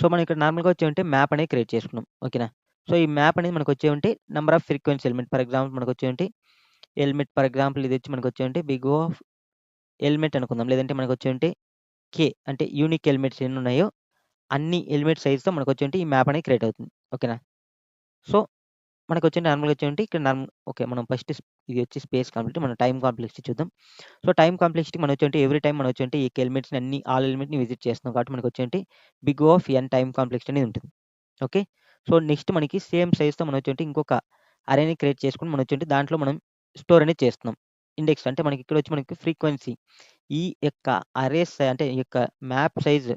మనం ఇక్కడ నార్మల్‌గా వచ్చి ఉంటే మ్యాప్ అనేది క్రియేట్ చేసుకున్నాం. ఓకేనా? సో, ఈ మ్యాప్ అనేది మనకొచ్చి ఉంటే number of frequency element for example మనకొచ్చి ఉంటే ఎలిమెంట్ ఫర్ ఎగ్జాంపుల్ ఇదొచ్చి మనకొచ్చి ఉంటే బిగ్ O ఆఫ్ ఎలిమెంట్ అనుకుందాం. లేదంటే మనకొచ్చి ఉంటే కే అంటే యూనిక్ ఎలిమెంట్స్ ఎన్నున్నాయో అన్ని ఎలిమెంట్ సైజ్‌తో మనకొచ్చి ఉంటే ఈ మ్యాప్ అనేది క్రియేట్ అవుతుంది. ఓకేనా? సో, మనకొచ్చి నార్మల్‌గా వచ్చి ఉంటే ఇక్కడ ఓకే. మనం ఫస్ట్ ఇది వచ్చి స్పేస్ కాంప్లెక్సిటీ మనం టైమ్ కాంప్లెక్సిటీ చూద్దాం. సో, టైమ్ కాంప్లెక్సిటీ మనం వచ్చి ఉంటే ఎవ్రీ టైమ్ మనం వచ్చి ఉంటే ఈ ఎలిమెంట్స్‌ని ఆల్ ఎలిమెంట్‌ని విజిట్ చేస్తున్నాం కాబట్టి మనకొచ్చి ఉంటే big O of n time complexity అనేది ఉంటుంది. ఓకే. సో, నెక్స్ట్ మనకి సేమ్ సైజ్‌తో మనం వచ్చి ఉంటే ఇంకొక అరేని క్రియేట్ చేసుకొని మనం వచ్చి ఉంటే దాంట్లో మనం స్టోర్ అనేది చేస్తున్నాం. ఇండెక్స్ అంటే మనకి ఇక్కడ వచ్చి మనకి ఫ్రీక్వెన్సీ ఈ యొక్క అంటే ఈ యొక్క మ్యాప్ సైజ్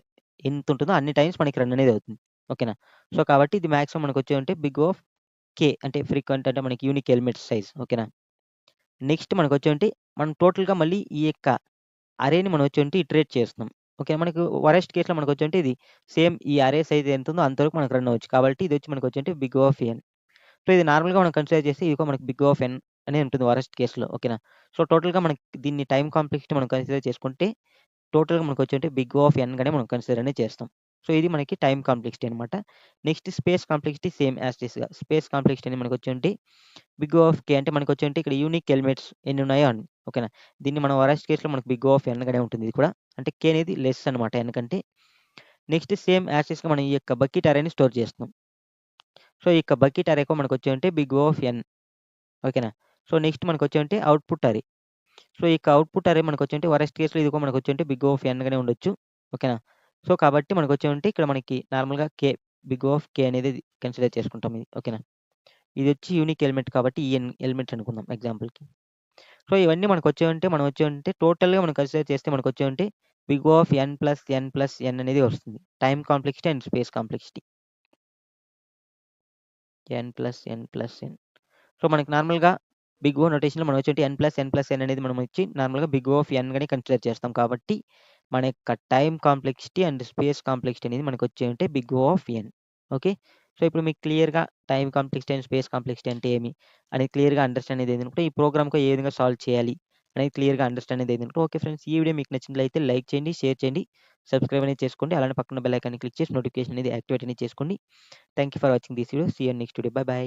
ఎంతుంటుందో అన్ని టైమ్స్ మనకి రన్ అనేది అవుతుంది. ఓకేనా? సో, కాబట్టి ఇది మాక్సిమం మనకొచ్చి ఉంటే బిగ్ O ఆఫ్ కే అంటే ఫ్రీక్వెంట్ అంటే మనకి యూనిక్ ఎలిమెంట్స్ సైజ్. ఓకేనా? నెక్స్ట్ మనకొచ్చి ఉంటే మనం టోటల్‌గా మళ్ళీ ఈ యొక్క అరేని మనం వచ్చి ఉంటే ఇటరేట్ చేస్తున్నాం. ఓకే. మనకు వరస్ట్ కేస్‌లో మనకొచ్చి ఉంటే ఇది సేమ్ ఈ అరే సైజ్ ఎంతుందో అంతవరకు మనకు రన్ అవ్వచ్చు. కాబట్టి ఇదొచ్చి మనకొచ్చి ఉంటే big O of n. So, ఇది నార్మల్‌గా మనం కన్సిడర్ చేస్తే ఇదిగో మనకి బిగ్ O ఆఫ్ n అనే ఉంటుంది వరస్ట్ కేస్‌లో. ఓకేనా? సో, టోటల్‌గా మనకి దీన్ని టైమ్ కాంప్లెక్సిటీ మనం కన్సిడర్ చేసుకుంటే టోటల్‌గా మనకొచ్చి ఉంటే బిగ్ O ఆఫ్ n గానే మనం కన్సిడర్ అనేది చేస్తాం. సో, ఇది మనకి టైమ్ కాంప్లెక్సిటీ అనమాట. Next space complexity same as టీస్‌గా. స్పేస్ కాంప్లెక్సిటీ అనేది మనకొచ్చి ఉంటే బిగ్ O ఆఫ్ k అంటే మనకొచ్చి ఉంటే ఇక్కడ యూనిక్ ఎలిమెంట్స్ ఎన్నున్నాయో అని. ఓకేనా? దీన్ని మనం వరస్ట్ కేస్‌లో మనకు బిగ్ O ఆఫ్ n గానే ఉంటుంది ఇది కూడా. అంటే k అనేది లెస్ అనమాట n కంటే. నెక్స్ట్ సేమ్ యాస్ టీస్‌గా మనం ఈ యొక్క బకెట్ అరేని స్టోర్ చేస్తున్నాం. సో, ఈ యొక్క బకెట్ అరేకు మనకొచ్చి ఉంటే బిగ్ O ఆఫ్ n. ఓకేనా? సో, నెక్స్ట్ మనకొచ్చి ఉంటే అవుట్‌పుట్ అరే. సో, ఈ యొక్క అవుట్‌పుట్ అరే మనకొచ్చి ఉంటే వరస్ట్ కేస్‌లో ఇదిగో మనకొచ్చి ఉంటే బిగ్ O ఆఫ్ n గానే ఉండొచ్చు. ఓకేనా? సో, కాబట్టి మనకొచ్చి ఉంటే ఇక్కడ మనకి నార్మల్‌గా బిగ్ O ఆఫ్ k అనేది కన్సిడర్ చేసుకుంటాం ఇది. ఓకేనా? ఇదొచ్చి యూనిక్ ఎలిమెంట్ కాబట్టి en ఎలిమెంట్స్ అనుకుందాం ఎగ్జాంపుల్‌కి. సో, ఇవన్నీ మనకొచ్చి ఉంటే మనం వచ్చి ఉంటే టోటల్‌గా మనం కన్సిడర్ చేస్తే మనకొచ్చి ఉంటే బిగ్ O ఆఫ్ n+n+n అనేది వస్తుంది. Time complexity and space complexity. n+n+n. So, మనకి నార్మల్‌గా బిగ్ O నొటేషన్‌లో మనం వచ్చి n+n+n అనేది మనం వచ్చి నార్మల్‌గా బిగ్ O ఆఫ్ n గానే కన్సిడర్ చేస్తాం. కాబట్టి మన యొక్క time complexity and space complexity అనేది మనకొచ్చి ఉంటే big O of n. Okay. So, ఇప్పుడు మీకు క్లియర్‌గా time complexity and space complexity అంటే ఏమి అనేది క్లియర్‌గా అండర్‌స్టాండ్ అనేది అయిందనుకుంటే ఈ ప్రోగ్రామ్‌కి ఏ విధంగా సాల్వ్ చేయాలి అనేది క్లియర్‌గా అండర్‌స్టాండ్ అనేది అయిందనుకుంటే ఓకే ఫ్రెండ్స్. ఈ వీడియో మీకు నచ్చినట్లయితే లైక్ చేయండి, షేర్ చేయండి, సబ్స్క్రైబ్ అనేది చేసుకోండి. అలానే పక్కన బెల్ ఐకాన్‌ని క్లిక్ చేసి నోటిఫికేషన్ అనేది యాక్టివేట్ అనేది చేసుకోండి. Thank you for watching this video. See you next video. Bye by.